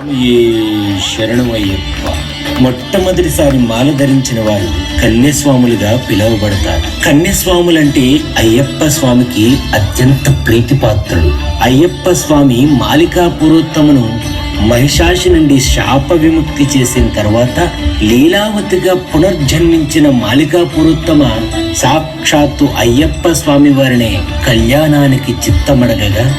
ఏ శరణమయ్యప్ప. మొట్టమొదటిసారి మాల ధరించిన వారు కన్యస్వాములుగా పిలువబడతారు. కన్యస్వాములంటే అయ్యప్ప స్వామికి అత్యంత ప్రీతిపాత్రుడు. అయ్యప్ప స్వామి మాలికా పురోత్తమును మహిషాసి నుండి శాప విముక్తి చేసిన తర్వాత లీలావతిగా పునర్జన్మించిన మాలికా పురోత్తమ సాక్షాత్తు అయ్యప్ప స్వామి వారినే కళ్యాణానికి చిత్తమడగగా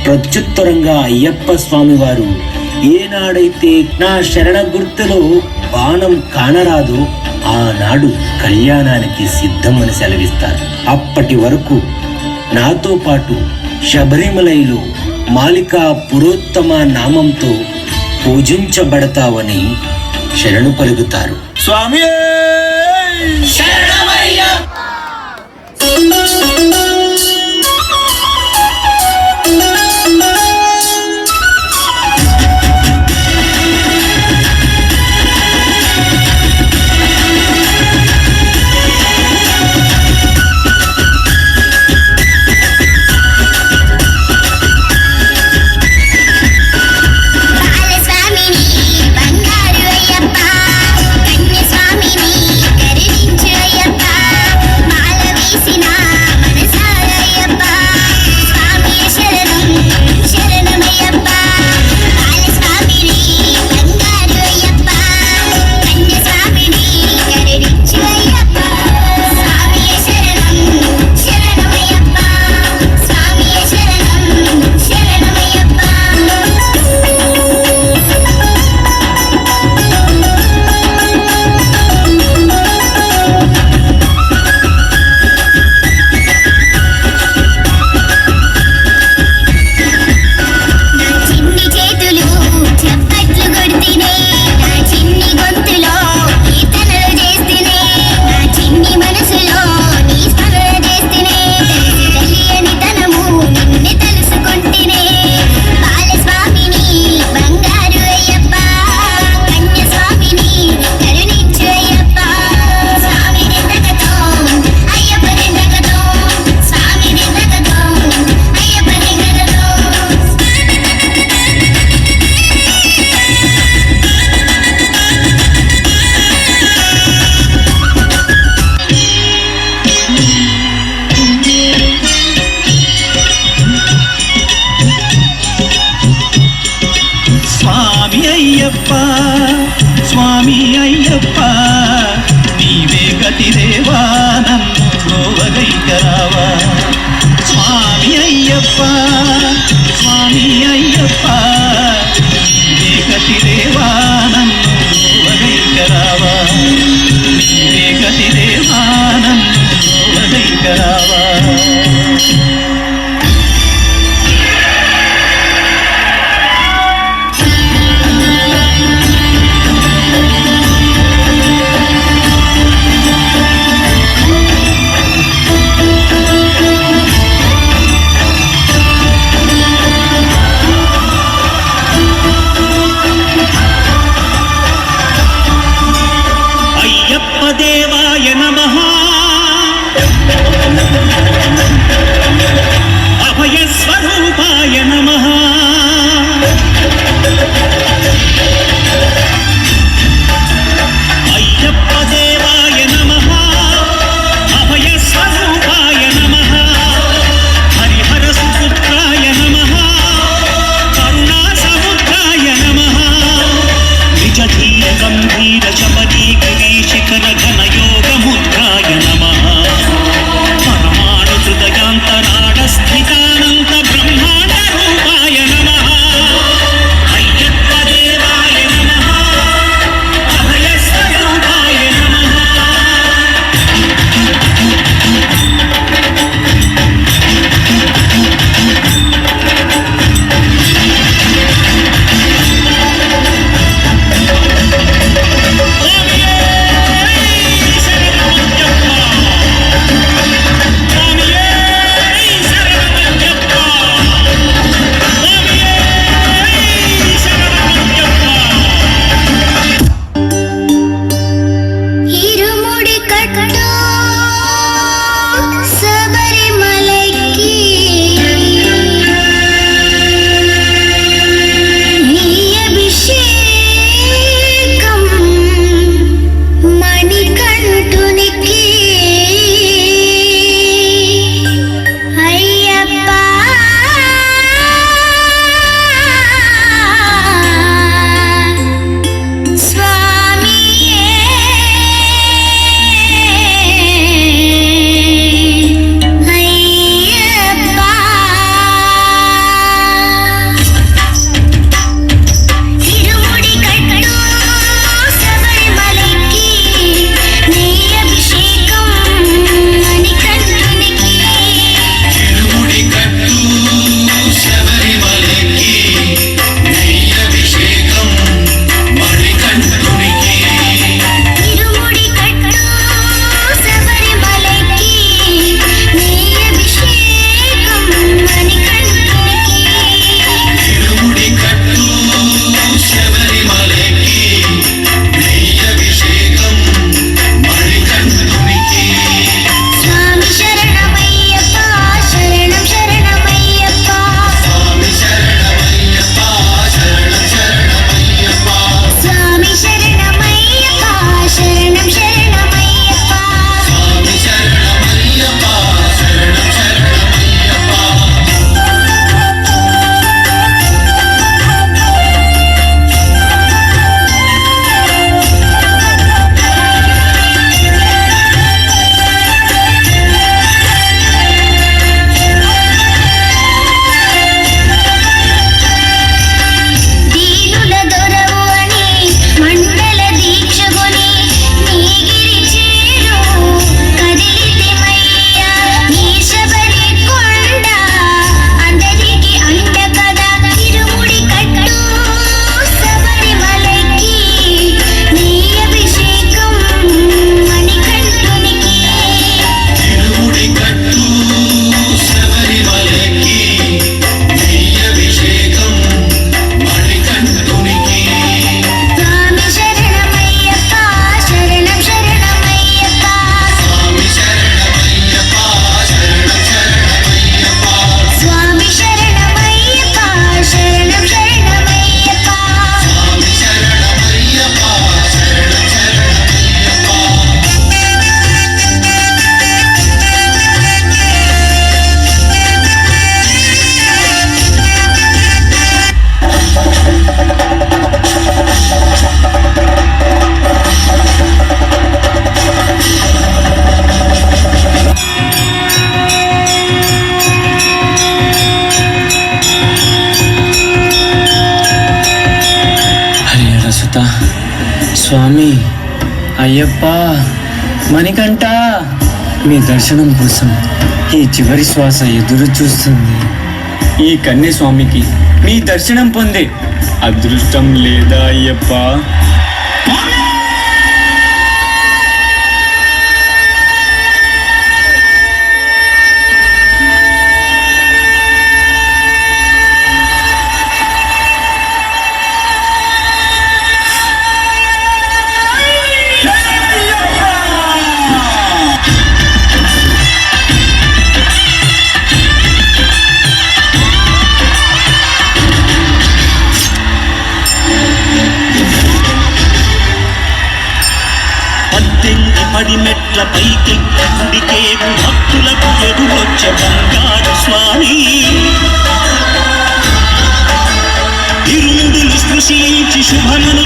ప్రత్యుత్తరంగా అయ్యప్ప స్వామి వారు ఏనాడైతే నా శరణ గుర్తులో బాణం కానరాదో ఆనాడు కళ్యాణానికి సిద్ధమని సెలవిస్తారు. అప్పటి వరకు నాతో పాటు శబరిమలలో మాలికా పురోత్తమ నామంతో పూజించబడతావని శరణు పలుకుతారు. స్వామి స్వామి అయ్యప్ప నీవే గతిదేవా నన్ను బ్రోవగైకరావా. స్వామి అయ్యప్ప నీవే గతిదేవా నన్ను బ్రోవగైకరావా. నీవే గతిదేవా నన్ను బ్రోవగైకరావా. స్వామి, అయ్యప్ప, మణికంఠ, మీ దర్శనం కోసం ఈ చివరి శ్వాస ఎదురు చూస్తుంది. ఈ కన్యస్వామికి మీ దర్శనం పొందే అదృష్టం లేదా అయ్యప్ప? పడి మెట్ల పైకెక్కి గుడికేగు భక్తులకు ఎదురొచ్చే బంగారు స్వామి, ఇరుముడులు స్పృశించి శుభమును